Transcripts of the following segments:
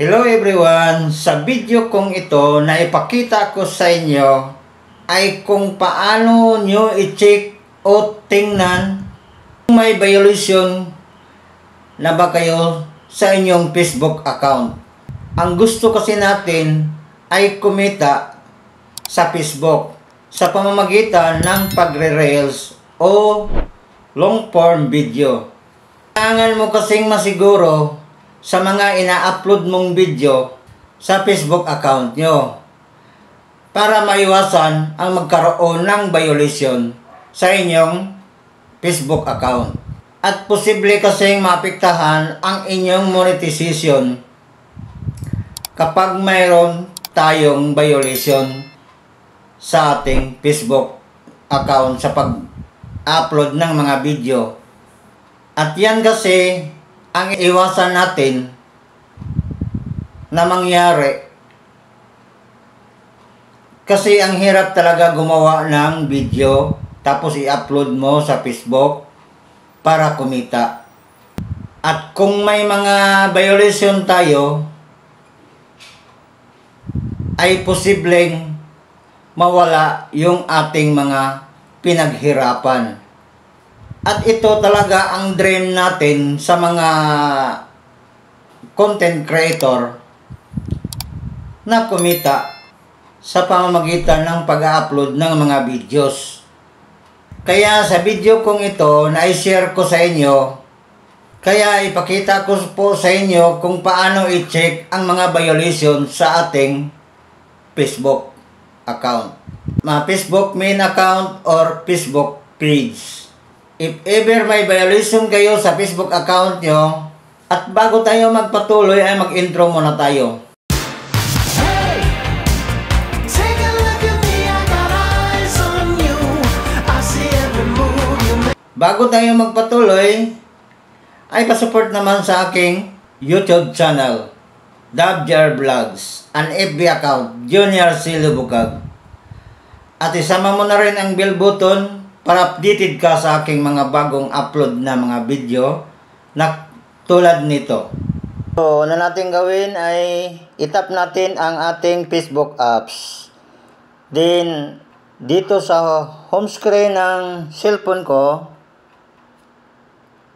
Hello everyone! Sa video kong ito na ipakita ko sa inyo ay kung paano nyo i-check o tingnan kung may violation na ba kayo sa inyong Facebook account. Ang gusto kasi natin ay kumita sa Facebook sa pamamagitan ng pagre-reels o long form video. Kailangan mo kasing masiguro sa mga ina-upload mong video sa Facebook account nyo para maiwasan ang magkaroon ng violation sa inyong Facebook account. At posible kasing maapektahan ang inyong monetization kapag mayroon tayong violation sa ating Facebook account sa pag-upload ng mga video. At yan kasi ang iwasan natin na mangyari kasi ang hirap talaga gumawa ng video tapos i-upload mo sa Facebook para kumita. At kung may mga violation tayo ay posibleng mawala yung ating mga pinaghirapan. At ito talaga ang dream natin sa mga content creator na kumita sa pamamagitan ng pag-upload ng mga videos. Kaya sa video kong ito na i-share ko sa inyo, kaya ipakita ko po sa inyo kung paano i-check ang mga violation sa ating Facebook account. Facebook main account or Facebook page. If ever may violation kayo sa Facebook account nyo, at bago tayo magpatuloy ay mag-intro muna tayo. Hey! Take a look at me, I got eyes on you. I see every move you make. Bago tayo magpatuloy, ay pasupport naman sa aking YouTube channel, Dabjar Vlogs, an FB account, Junior C. Lubukag. At isama mo na rin ang bell button para updated ka sa aking mga bagong upload na mga video na tulad nito. So, na natin gawin ay itap natin ang ating Facebook apps. Then, dito sa home screen ng cellphone ko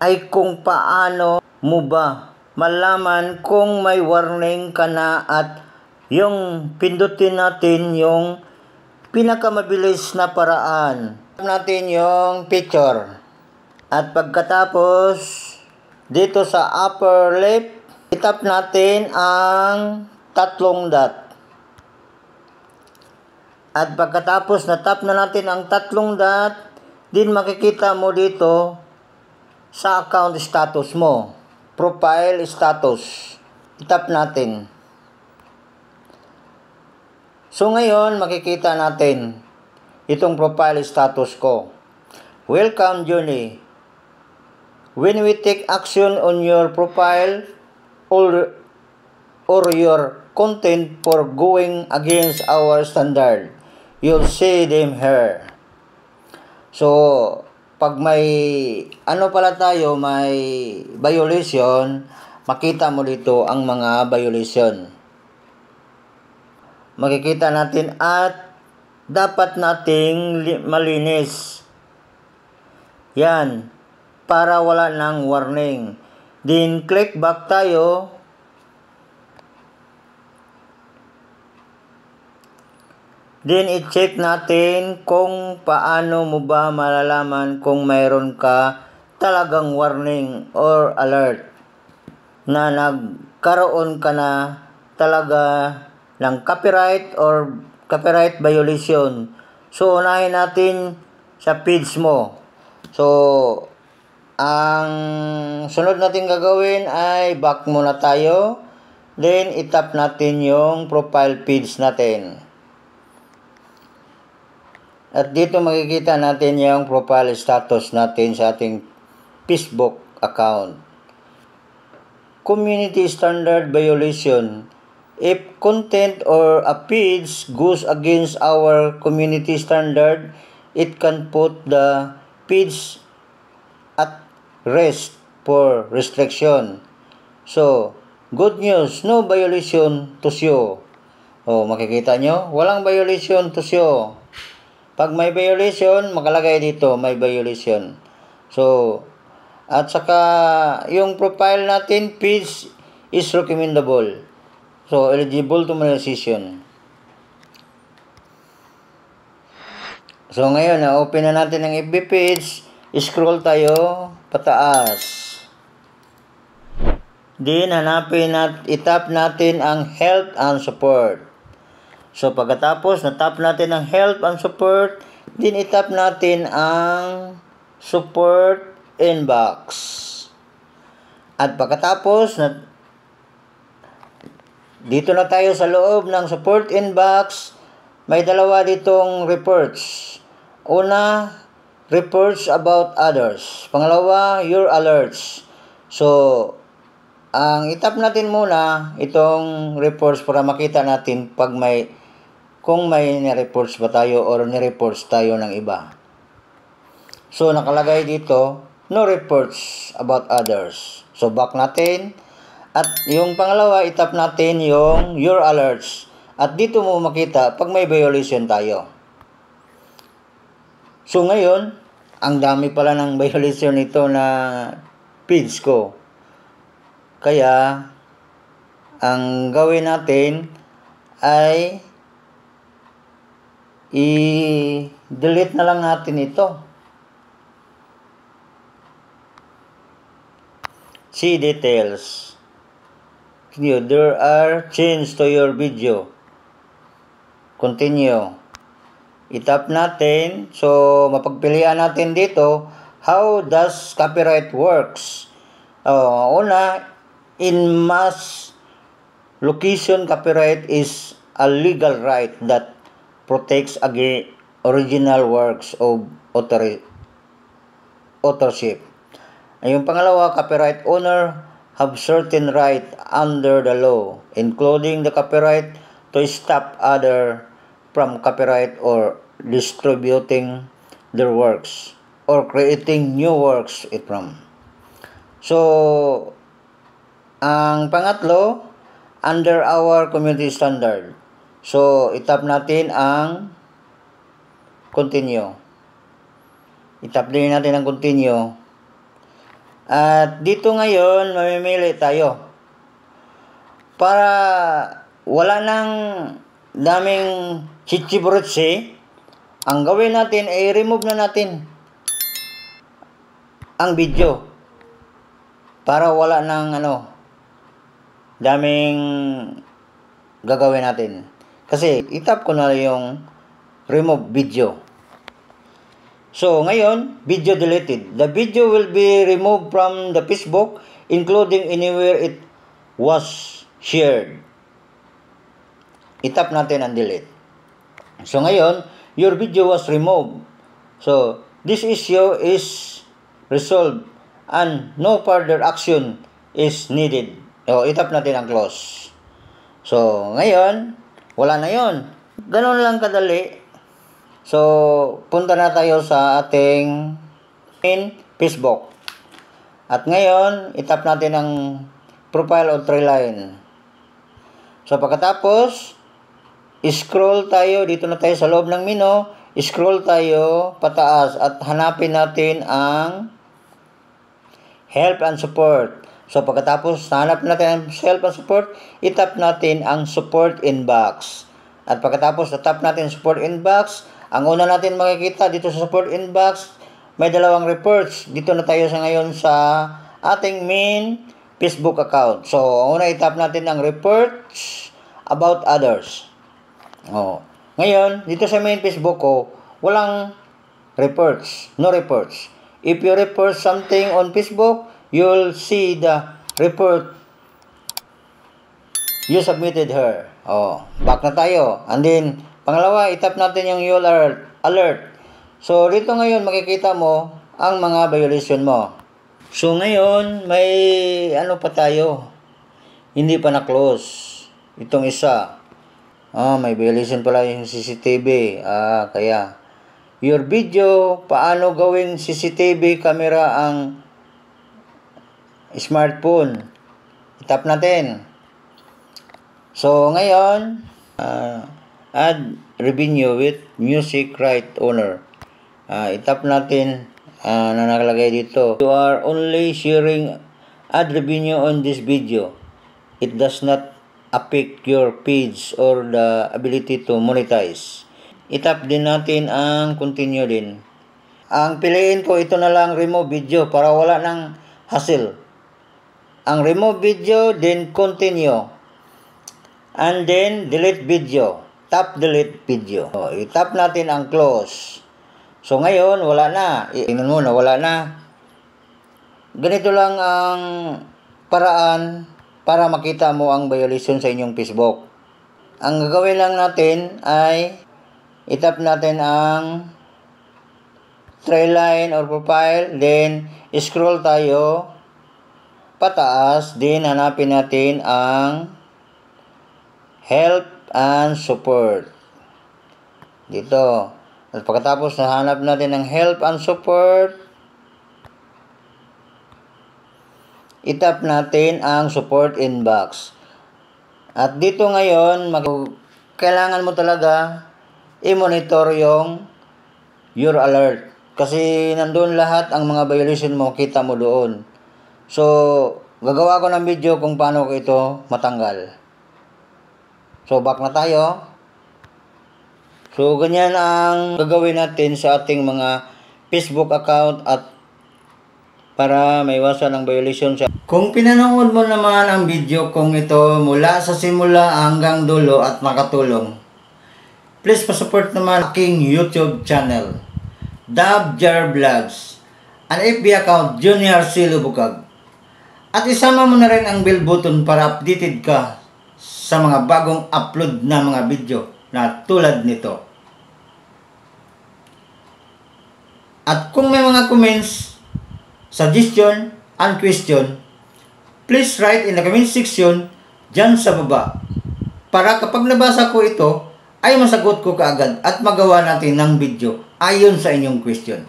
ay kung paano mo ba malaman kung may warning ka na at yung pindutin natin yung pinakamabilis na paraan. Natin yung picture at pagkatapos dito sa upper left itap natin ang tatlong dot at pagkatapos natap na natin ang tatlong dot din makikita mo dito sa account status mo, profile status, itap natin. So ngayon makikita natin itong profile status ko. Welcome journey. When we take action on your profile or your content for going against our standard, you'll see them here. So, pag may pala tayo, may violation, makita mo dito ang mga violation. Makikita natin at dapat nating malinis. Yan. Para wala ng warning. Then, click back tayo. Then, i-check natin kung paano mo ba malalaman kung mayroon ka talagang warning or alert na nagkaroon ka na talaga ng copyright or copyright violation. So, unahin natin sa page mo. So, ang sunod natin gagawin ay back muna tayo. Then, itap natin yung profile page natin. At dito makikita natin yung profile status natin sa ating Facebook account. Community standard violation. If content or a page goes against our community standard, it can put the page at rest for restriction. So, Good news, no violation to show. Makikita nyo, walang violation to show. Pag may violation, makalagay dito, may violation. At saka, yung profile natin, page is recommendable. Eligible to monetization. Ngayon, open na natin ang FB page. Scroll tayo pataas. Then, itap natin ang help and support. Pagkatapos, natap natin ang help and support, then itap natin ang support inbox. At pagkatapos, dito na tayo sa loob ng support inbox, may dalawa ditong reports. Una, reports about others. Pangalawa, your alerts. Ang itap natin muna itong reports para makita natin kung may ni-reports ba tayo or ni-reports tayo ng iba. Nakalagay dito, no reports about others. Back natin. At yung pangalawa, itap natin yung your alerts. At dito mo makita pag may violation tayo. Ngayon, ang dami pala ng violation nito na page ko. Kaya, ang gawin natin ay i-delete na lang natin ito. See details. There are changes to your video. Continue. Itap natin. Mapagpilian natin dito, how does copyright works? Una, in mass location, copyright is a legal right that protects against original works of authorship. Yung pangalawa, copyright owner have certain right under the law, including the copyright to stop other from copyright or distributing their works or creating new works from. Ang pangatlo, under our community standard. Itap natin ang continue. Itap din natin ang continue. At dito ngayon, mamimili tayo. Para wala nang daming chichiburutsi, ang gawin natin ay remove na natin ang video. Para wala nang daming gagawin natin. Kasi itap ko na yung remove video. Ngayon, video deleted. The video will be removed from the Facebook, including anywhere it was shared. Itap natin ang delete. Ngayon, your video was removed. This issue is resolved and no further action is needed. Itap natin ang close. Ngayon, wala na yon. Ganun lang kadali. Punta na tayo sa ating Facebook. At ngayon, itap natin ang profile o treeline. Pagkatapos, scroll tayo. Dito na tayo sa loob ng menu. Scroll tayo pataas at hanapin natin ang help and support. Pagkatapos hanap natin ang help and support, itap natin ang support inbox. At pagkatapos natap natin support inbox, ang una natin makikita dito sa support inbox, may dalawang reports. Dito na tayo ngayon sa ating main Facebook account. Ang una itap natin ang reports about others. Ngayon, dito sa main Facebook ko, walang reports, no reports. If you report something on Facebook, you'll see the report you submitted her. Back na tayo. And then, pangalawa, itap natin yung your alert. Dito ngayon, makikita mo ang mga violation mo. Ngayon, may pa tayo. Hindi pa na-close. Itong isa. May violation pala yung CCTV. Kaya, your video, paano gawing CCTV camera ang smartphone. Tap natin. So, ngayon, add revenue with music right owner. Itap natin na nakalagay dito. You are only sharing ad revenue on this video. It does not affect your page or the ability to monetize. Itap din natin ang continue din. Ang piliin ko ito na lang, remove video, para wala ng hassle. Ang remove video, then continue. And then delete video. Tap delete video. So, itap natin ang close. So ngayon, wala na. Tingnan mo na, wala na. Ganito lang ang paraan para makita mo ang violation sa inyong Facebook. Ang gagawin lang natin ay itap natin ang try line or profile, then scroll tayo pataas, then hanapin natin ang help and support dito. At pagkatapos nahanap natin ang help and support, itap natin ang support inbox. At dito ngayon, kailangan mo talaga i-monitor your alert. Kasi nandun lahat ang mga violation mo, kita mo doon. So, gagawa ko ng video kung paano ko ito matanggal. So, back na tayo. So, ganyan ang gagawin natin sa ating mga Facebook account at para maiwasan ang violation sa... Kung pinanood mo naman ang video kong ito mula sa simula hanggang dulo at makatulong, please pa-support naman aking YouTube channel, Dab Jar Vlogs, an FB account, Junior C. Lubukag. At isama mo na rin ang bell button para updated ka sa mga bagong upload na mga video na tulad nito. At kung may mga comments, suggestion, and question, please write in the comment section dyan sa baba. Para kapag nabasa ko ito, ay masagot ko kaagad at magawa natin ng video ayon sa inyong question.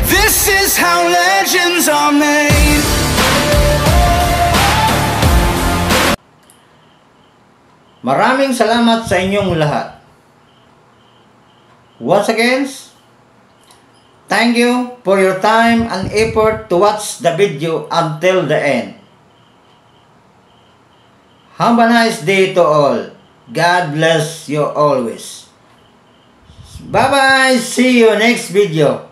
This is how legends are made. Maraming salamat sa inyong lahat. Once again, thank you for your time and effort to watch the video until the end. Have a nice day to all. God bless you always. Bye-bye. See you next video.